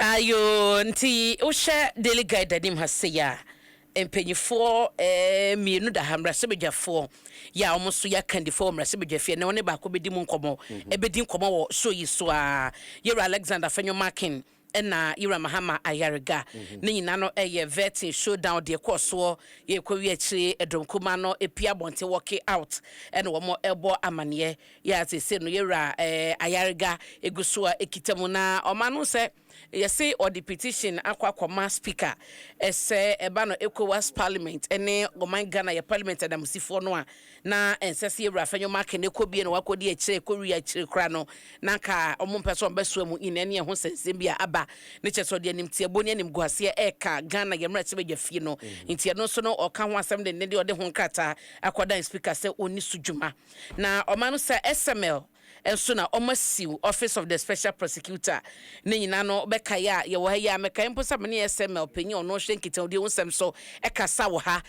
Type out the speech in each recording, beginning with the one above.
Ayo nti wo share daily guide anim haseya empenyifo mienu da hamrasebedwafo ya omoso ya kandifo hamrasebedwafie ne woni ba ko bedi mu nkomo ebedi nkomo wo show yi so a Yera Alexander Afenyo-Markin na Yera Mahama Ayariga ne nyina no eye vetting showdown de koso ye kwawi akire Adom kuma no epia bonte work out ene wo mo ebo amane ya sese no Yera Ayariga eguso a ekitamu na omanu se yesi or the petition akwa speaker ese eba no ECOWAS parliament ene Oman Ghana ya parliament na musifo no a na ensese Yera Afenyo-Markin ne kobie no wakodi akire kowi akire kra no na ka omompeso mbeso mu inene ho sensem bia aba ne cheso de anim tie boni anim guase eka Ghana ya mra chebe fie no ntie no so no oka ho asem de ne de ode ho nkata akwada speaker se oni sudwuma na omanu sa SML enso na omasiw office of the special prosecutor ne nyina no beka ya ye wo ha ya meka imposa me SML penyi ono hwe nkita odi onsem so ekasa wo ha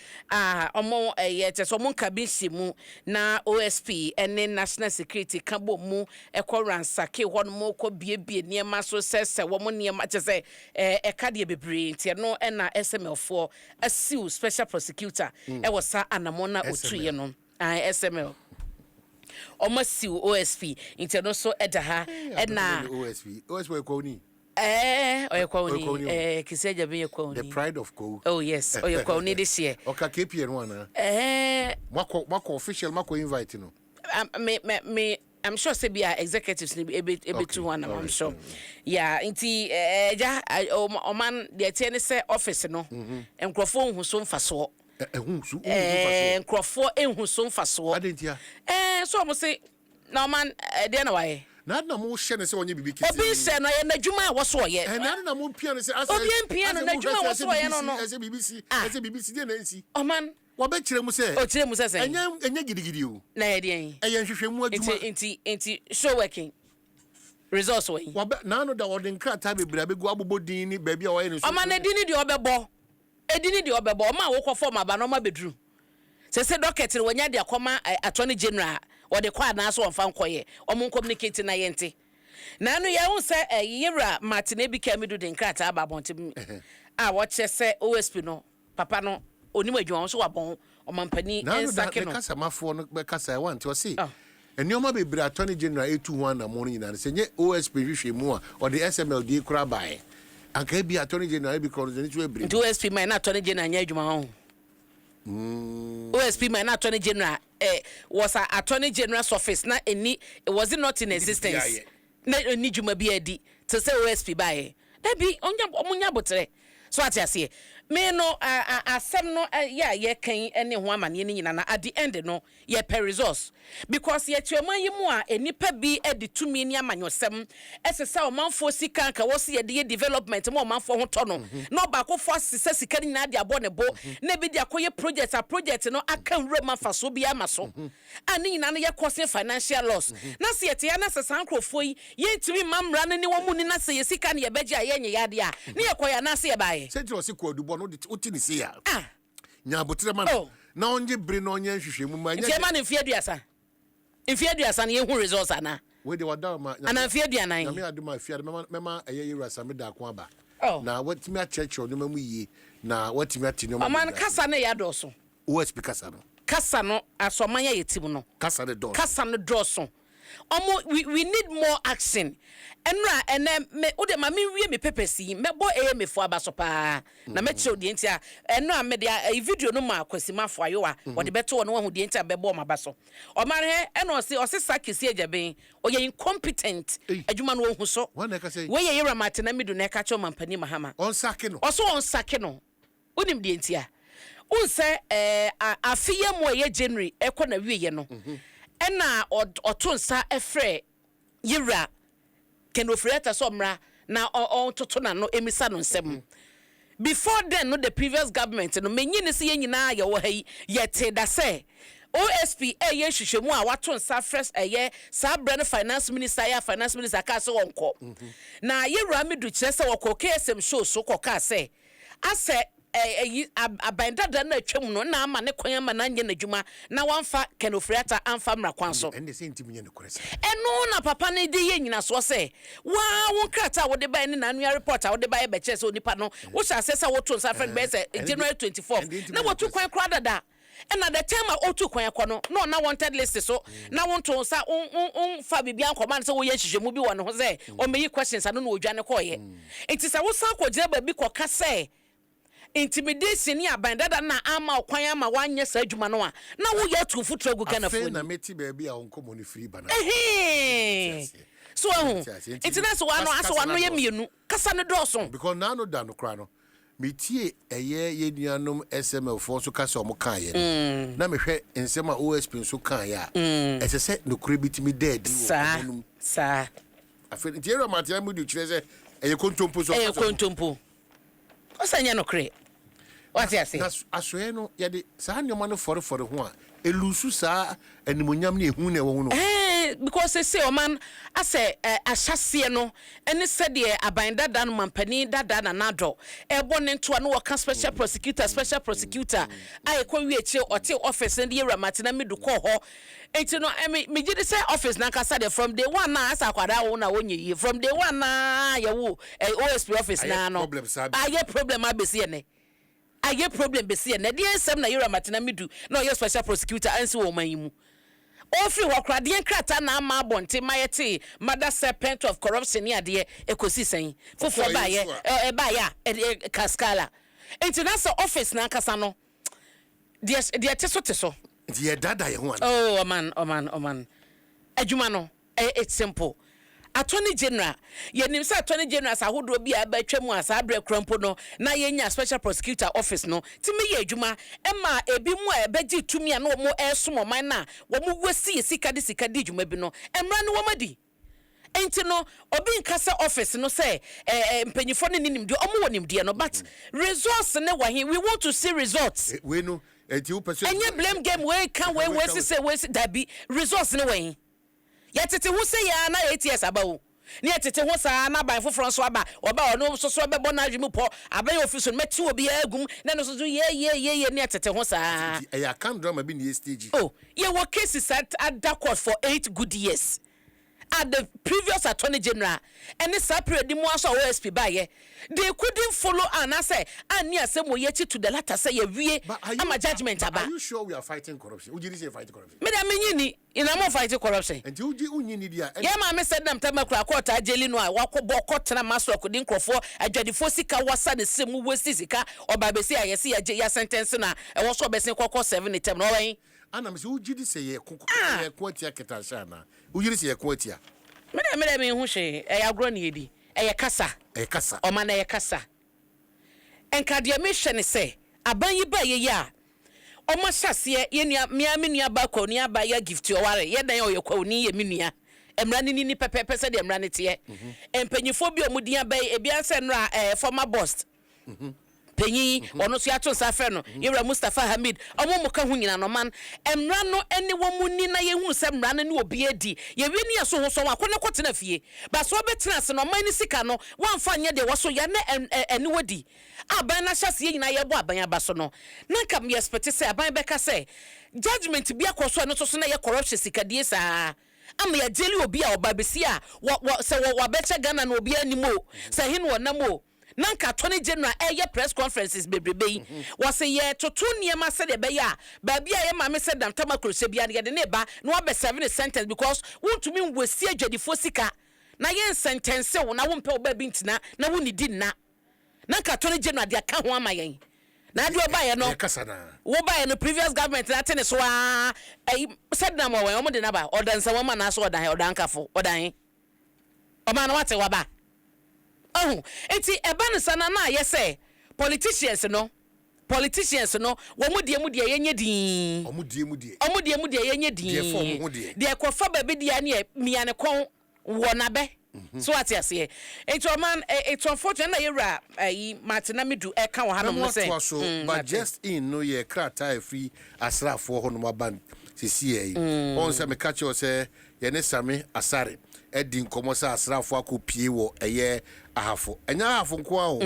omo ye cheso mo kabinshi mu na OSP ene national security kabo mu ekoransake ho no mo ko biebie niema so sese wo mo niema chese eka de bebre ntie no na SML for asiw special prosecutor e wo sa anamona otuye no SML Omasiw OSP inteno so edaha na OSP kwoni oyekwauni kiseja be yekwani the pride of co. Oh yes oyekwauni this year oka KPN wana mako official mako invite no me I'm sure say be executives ni ebe to one I'm sure yeah inti ja oman the ten say office no enkrofo hu so mfaso enkrofo ehu so mfaso adentia so mo say na man de na waye na mo hye ne se onye bibi kiti obi se no ye na dwuma wo so ye na mo pia ne se ase obi pia no na dwuma wo so ye no no ase BBC de na nsi oman wo be kire mu se o kire mu se enya gidigidi o na ye de eye nhwehwemu adwuma inti show working resource we wo be na no da wo de nkrata bebra begu abobodin ni ba bia wo ye ne so oman edini de obebo edini de obebo ma wo kɔ form aba no ma bedru se docket ne wanya de akoma attorney general or the kwa na so onfa nkoye omo communicate na yente na no ya hu se Yera Martin ebika medu de nkrata aba bonte a wo che se OSP no papa no onim adwon so wabon omampani ensake no na kasa mafo no be kasa want o see enioma bebre attorney general etu1 na mo nyina se nye OSP hwehwe mu a or the SML di kura bai anka bi attorney general bi kro ni tu ebre OSP man na attorney general nya adwuma ho OSP man attorney general was a attorney general's office na eni was it not in existence na eni juma bi adi to say OSP bae da bi omunya botre so atiase me no asem no ya ye kan ene ho amane ni nyina na at the end no ye per resource because ye tuaman yi mu a enipa bi edi tumi ni amanyosem esesa omanfo sika nka wo se ye de development mo omanfo ho to no no ba ko fo sisa sika ni na de abo ne bo na bi de akoye project no aka wura mafaso bi amaso ani nyina no ye cause financial loss na se ye te ya na sesa nkrofo yi ye ntimi mamra ne wo mu ni na se ye sika ne ye beje aye nye yade a ne ye koya na se ye bae se jiro se ko adubo no utini se ya nya botre man na onje bre no onye hwehwemu ma nya man mfie aduasa na ye hu results ana we de wada ma ana mfie aduanan na me aduma fie mema Yera sameda ko aba na watimi a church no mamu yie na watimi atini no man kasa na ya doso OSP kasa no asomanya yetim no kasa no doso we need more action enra me ode ma me wie me pepesi mebo me fo abasopa na me che odi ntia enra me de video no ma kwasimafo ayowa ode beto no hu de ntia bebo ma baso o mare eno se sakisi ajaben o ye incompetent adwuma no hu so we ye Yera Martin na medu na ka cho mampani mahama on sake no onim de ntia unse afiye mo ye January ekọ na wie ye no ena otonsa efre Yera kenofreta somra na ontoto na no emisa no nsem before then no the previous government no menyi ne se yenyina ye wo hayi yete da se OSP ye hwehwemu a watonsa fresh sa brand finance minister ka se wonko na Yera medu kire se wokọ KSM show so koka se ase abandada na atwam no na ama ne kwan ama na nye n'adwuma na wanfa kenofriata amfa mra kwan so and the same team in the correct eno na papa ne de ye nyina so se wa won krata wo de ba ne na annual report wo de ba be che se onipa no wo sha se wo to nsa friend be se January 24 na wo to kwan kra dada and at the time I otu kwan kono no na wanted list so na won to sa fa bibia nkoma se wo ye hihwemu bi wo ne ho se o meyi questions anu na odwane koye enti se wo san kogire ba bi koka se intimidation ni abandada na ama kwan ama wanye sa adwuma no a na wo ye tu futu gu kana fo na meti ba bi a onkomo ni free bana so enti na so wano ye mienu kasa ne doso because na no da no kra no metie ye nuanom SML fo so kasa omo kan ye na mehwe nsem a OSP so kan ya ese se no kure bitimi dead sa afeni tiero matia mu du kire se eye kontompo so osanya no kure what you say asoe no ye de sa nyoma no fore ho a elusu sa animonyam ne ehu ne wo no because they say man I say ahyase no ene said the abandada no mampani dada na nado e bone to no work special prosecutor I ko wi eche ote office and yera matina medu ko ho enti no me gide say office na kasa de from day one na asa kwada wo na wonye from day one na ye wo OSP office na no aye problem abesi ene aye problem besi ene de ensem na yera matina medu na ye special prosecutor ansi wo man yimu Ofri wakrade nkrata na ama bonte mayete mother serpent of corruption ya de ekosi sen fofo ba ya kaskala international office na kasa no de teso de dada ye ho an oh man adwuma no it's simple attorney general yenim say attorney general sa hodo bi abatwam asa adre krampo no na yenya special prosecutor office no timi ye adwuma ema ebi mu ebeji tumi a no mo esomo man na wo mu wasi sika di adwuma bi no emra no wo madi enti no obi nkasa office no say mpanyifo ne nim de omo wonim de no but results ne wa we want to see results we no enti wo person enye blame game we can we say dabi results ne wa yetete hu se ya na ATS abawo ni yetete hu sa na ban foforo so aba oba ono so bebo na adwemu po aban office no meti obi agum na no so ye ni yetete hu sa ya kan drama bi ni stage oh ye were cases at that court for 8 good years at the previous attorney general and the separate the most OSP baye they couldn't follow and I say and near some way to the latter say we am a judgment about. Are you sure we are fighting corruption? Would you say fighting corruption? Me da menyini in am fighting corruption. And you unyini dia. Yeah ma me said them tell me court ajeli no a wakobọ court na maso akodi nkrofo adwadifo sika wasa de semu wesi sika obabesi ayese ya sentence na e wo so besen kokọ 7 term no wen ana me say ujidi say ye kwatia ketasha na ujidi say ye kwatia me hu hwe e agro na yedi e kasa o ma na ye kasa enka de me hwe ne say aban yi ba ye ya o ma hyase ye nua me nua ba kwa nua ba ya gift o ware ye dan o ye kwa ni ye me nua emra ni pepepe se de emra ne te empanyifo bi o mudin ba e bia se no a former boss penyi ono so ato nsa fe no yewra Mustafa Hamid omo muka hu nyina no man emra no ene wo muni na ye hu se mra no ne obi edi ye wi ni so ho so akone kwotena fie ba so betena se no man ni sika no wamfa nya de wo so ya ne ene wodi aban na hyase nyina ye bo aban aba so no na kam ye expect se aban beka se judgment bi akoso no so na ye corruption sika die saa am ya jeli obi a obabesi a se wo beche Ghana no obi animo se hin wo namo nanka attorney general press conferences bebrebe was a year to 2 niema said be ya baby a ma me said dantama krose bia de ne ba no be 7 sentence because want to mean we see adwadifo sika na yen sentence wo na wo mpe obabi ntina na wo ni di na nanka attorney general de aka ho ama yen na de oba ye no wo ba ye no previous government na tene so a said na mo we o mo de na ba odansa wo ma na so odankafo odan o ma na wate wa ba oh enti ebanu sana na ye say politicians no wo mudie yenye din omudie yenye din de kofa baby dia ne miane kon wo na be so ati ase enti o man it's unfortunate na yewra Martin Amidu e ka wo hanom no say but just in no ye krata free asrafo ho no maban sisi on se me catch you say ye ne same asare edi nkomo sa asrafo akopie wo eye ahafo enya ahafo nko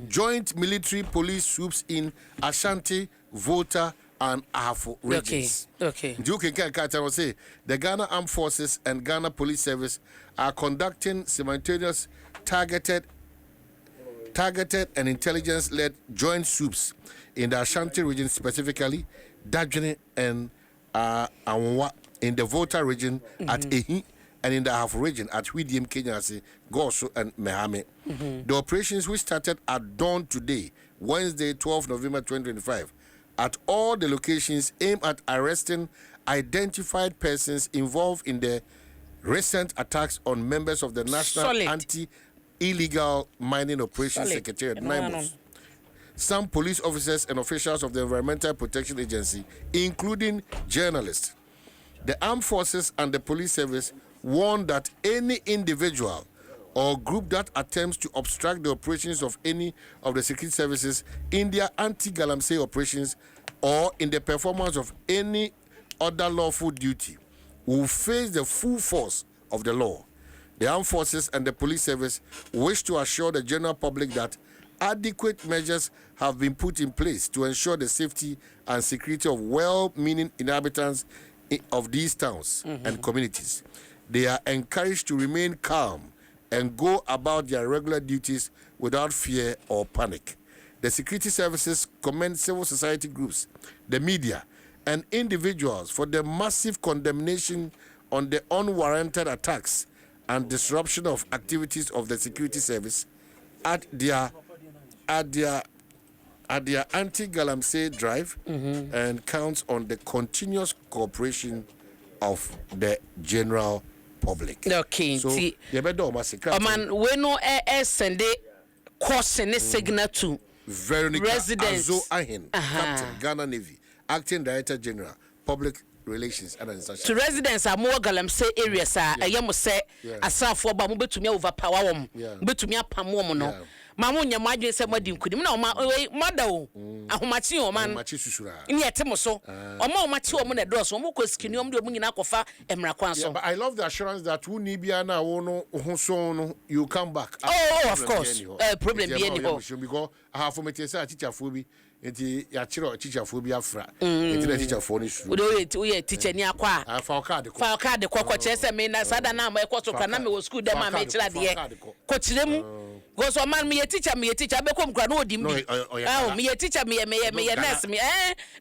joint military police swoops in Asante, Volta and Ahafo regions. Okay. Duke Kaka will say the Ghana Armed Forces and Ghana Police Service are conducting simultaneous targeted and intelligence-led joint swoops in the Ashanti region, specifically Dajene and Anwa in the Volta region at Ehi, and in the Ahafo region at Hwidiem, Kenyasi, Goso, and Mehame. The operations, which started at dawn today, Wednesday, 12 November 2025, at all the locations, aim at arresting identified persons involved in the recent attacks on members of the National Anti-Illegal Mining Operations Secretariat, NIMOS. Some police officers and officials of the Environmental Protection Agency, including journalists. The armed forces and the police service warn that any individual or group that attempts to obstruct the operations of any of the security services in their anti-galamsey operations or in the performance of any other lawful duty will face the full force of the law. The armed forces and the police service wish to assure the general public that adequate measures have been put in place to ensure the safety and security of well-meaning inhabitants of these towns and communities. They are encouraged to remain calm and go about their regular duties without fear or panic. The security services commend civil society groups, the media, and individuals for the massive condemnation on the unwarranted attacks and disruption of activities of the security service at their anti-galamsey drive and counts on the continuous cooperation of the general public. Okay. So, Oman, we no send course and signal to Veronica residents. Ahweneɛ, Captain, Ghana Navy, Acting Director General, Public Relations and to residents are more galamsey areas ayam say asafo ba mo betumi overpower wom betumi apam wom no mamu nya madwe se madi nkudim na madao ahomachi o man ni etemo so omachi o mo na dos o mo koskini om de mo nyina kofa emra kwan so. But I love the assurance that who ni bia na wo no ho so no you come back. Oh, of course. Problem be any ho because I have for me say teacher fo bi enti ya chiro teacher fo bi afra enti na teacher fo ni su we teacher ni akwa fa card ko chese me na sada na ma ekoso kra na me wo school dem ma me chira de ko chirem go so man me teacher be kom kra no odim bi me teacher me nurse me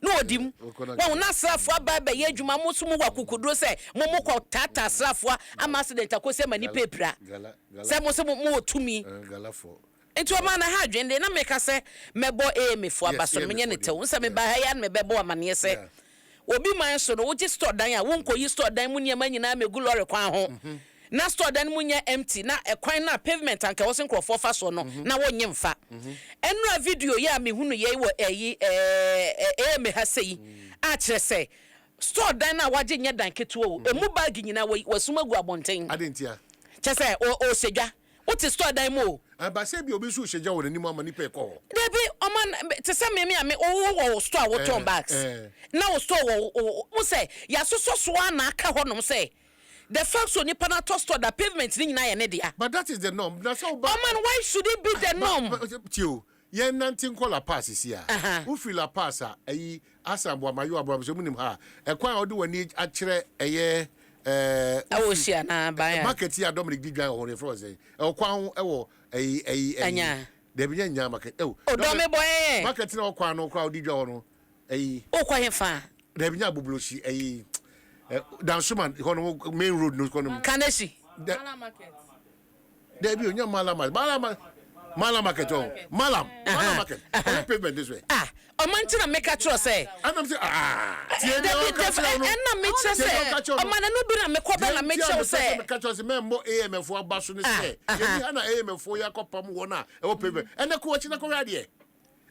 no odim wo na srafo aba ba ye adwuma mo so mo wakukudro se mo ko tata srafo ama accident akose mani pepra se mo otumi galafo. Into a man I had and then I make us say, Mebo me for Basso Minito, some by hand, me bebo man, say. Will be my son, what just start down, won't call you start down when your man and I may go or home. Now start down when you're empty, now a quite pavement and wasn't called for fast or no, now one young fat. And no video, me who ye were me has say, actually say. Store down now watching your danke to a mobile in our way was some guabonting. I didn't hear. Just say, oh, Seja. What is store down more? But say be obisu sheja wo ni mama ni pe ko. There be oman to say me store what turn backs. Now store wo say ya so na aka honom say. The fact so nipa na to store the pavement ni nyina ye ne dia. But that is the norm. That's how bad. Oman, why should it be the norm? Tio, ye nantin call la pass is here. Who feel la pass ayi asambo amayo abram so munim ha. E kwan odu wani akire eye Awosia na ba market here Dominic Didwan on the front say e kwan e wo anya de bi nya market o do me boy market na kwan no crowd Didwan no o kwa he fa de bi nya bubloshi Dansuman kono main road no kono Kanesi Mala market de bi onya Mala market oh Mala market on pavement this way Omantina make a trust say and I'm say and na make sure say omana no bi na me kwabena make sure say make sure say membo AMF for abaso ne say ye na AMF for yakopam wo na e wo pavement and na ko wachi na ko rade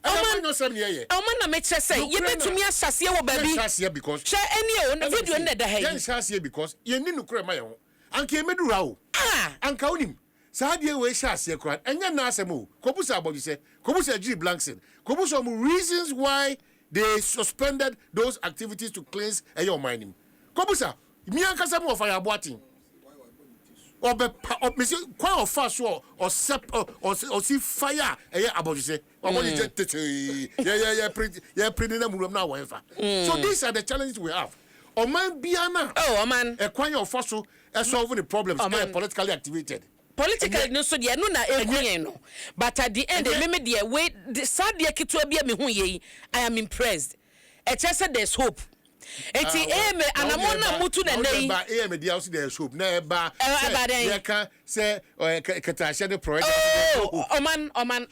Omana make sure say you betumi asase wo baby asase because share any o video na da ha yi asase because ye ni nukure ma ye ho anka emedura o anka onim Sadia we shall see a crowd, and yan Nasemo, Kobusa Bodise, Kobusa G. Blankson, Kobusa reasons why they suspended those activities to cleanse a your mining. Kobusa, Mianka Samo of Fire Boating. or Miss Quite of fast or see fire about you say, or what is it? Yeah, pretty number now, whatever. So these are the challenges we have. Oman Biana, Oman, a quite of fossil as solving the problems politically activated. Politically, no, so dear, no, no, but at the end, the dear, wait, the sad dear Kitua be me who I am impressed. A chance there's hope. And I'm mutu na nei. Ba the house there's hope. Never. Say Katasha the project.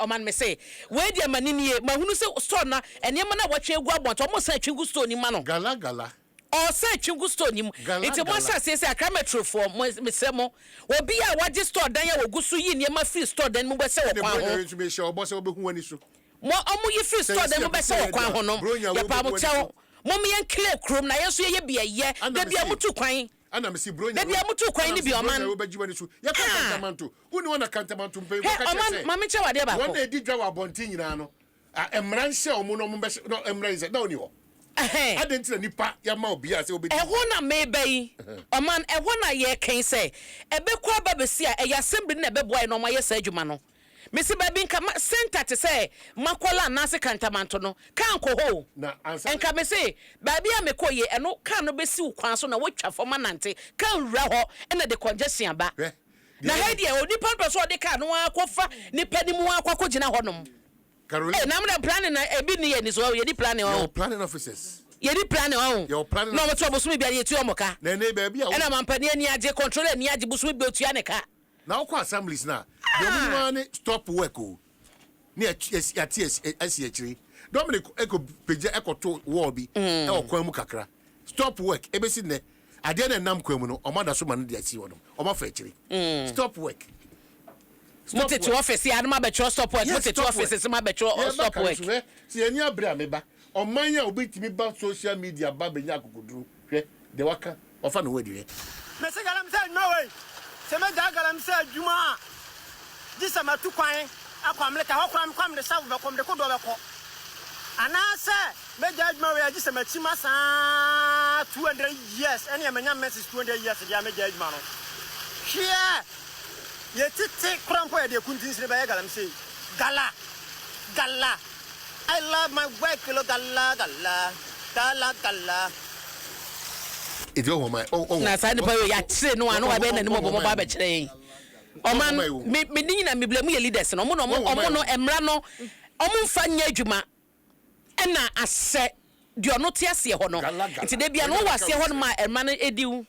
Oman me say. Where the manini, mahunu se store na enyama watch e gwa bont almost say twingu store ni mano. Gala. Or say twingu store ni mu. It's a monster say akametro for me semo. Obi a waje store dan ya wogusu yi niema free store dan mu be say wo kwan ho. To be sure boss obi hu ani so. Mo omo yi free store dan mu be say wo kwan ho no. Ya pa mo chew. Mommy and clear chrome na yeso ye bia ye da bia mutu kwan ana me si bronya da bia mutu kwan ni bia oman wo baji wani so ye kantamanto woni wona kantamanto mpe wo ka oman mama che wade ba ko wona edi dwa wa bontin nyina no emran hye omo no mo be no emran se na oni ho adenti na nipa ya ma obi a se obi ho na me bai oman ho na ye kan se ebe kwa ba be si a ya assembly na ebe boy no ma ye sa adwuma no Missy Baby center to say Makola Nasi Cantamanto no can't go ho. And come say, Baby, I may call ye and no can't be so quanso na watch for manante, can't raho and the congestion back. Now, hey, dear, the purpose what they can't quafa, ni penny more quacojina honum. Caroline, I'm planning a bini and is all you're planning on planning officers. You're planning on your planning. No trouble me be a tuamoka. Then, baby, and I'm penny and control and Yaji Busui built Yanaka. Now, quite assemblies now. The stop work. Near SCH. Dominic Echo Pija Echo to Warby or Kwamukakra. Stop work. Ebesine. I didn't name Quemuno or Mother Suman de Sion or my factory. Stop work. Stop it to office. I'm a better stop work. Put it to office. It's my better stop work. See, any Abrameba or mine will beat me about social media. Babinaku could do. The worker of an wedding. Mr. Galam said, no way. Sema Galam said, Juma. This am too quiet. I come let a come the south come the Kodo. And I say, may judge Maria just a Machimasa 200 years. Any man message 200 years ago, may judge Mano. Here, ye take crump where they couldn't see by Galam say, Gala. I love my work, Gala. It's over my na side boy ya tire no anu Abena ni mo ba be kire oman me ni na me blame ye leaders no mo no emra no omo mfa nya adwuma na ase de ono te ase ho no nti de bia no wa ase ho no ma emra no ediu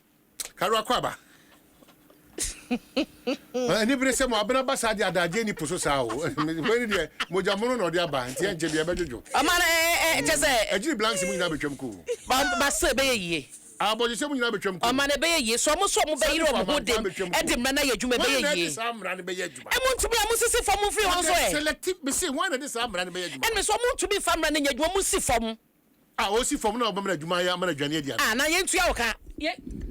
Karu akwaba ani bre se mo Abena ba sa dia adaje ni poso sa o we ni moja mono no de aba nti enje bia bejojo oman je se ejiri blanks mu nyina betwam ko ba se be ye aboje se mu nyina betwam ko oman be ye so mo be yiro mo dem edim na ya adwuma be ye samra ne be ye adwuma e mo ntumi amusisi fom free ho so e selective be say one de samra ne be ye adwuma e me so mo ntumi famra ne adwuma mo si fom o si fom na obamra adwuma ya mana adwane adia na ye ntua wo ka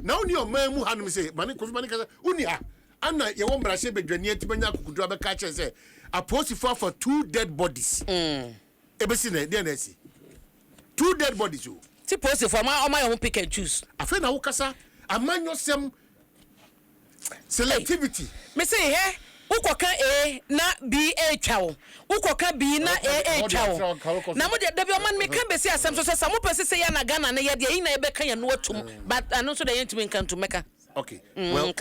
na oni o man mu hanum say mane kofi mane ka uni ha ana ye wo mbra she be dwane atibanya akukudu abeka che say apostle for 2 dead bodies ebesi na de na si 2 dead bodies o ti post for ma o ma you pick and choose afa na wo kasa amanyo sem selectivity me say he ukoka A na B A twawo ukoka B na A twawo na mo de da bi o man me kan be say asem so say mo pese say ya na Ghana na ye de yi na e be kan ya no atum but anu so de yentimi kan to meka okay well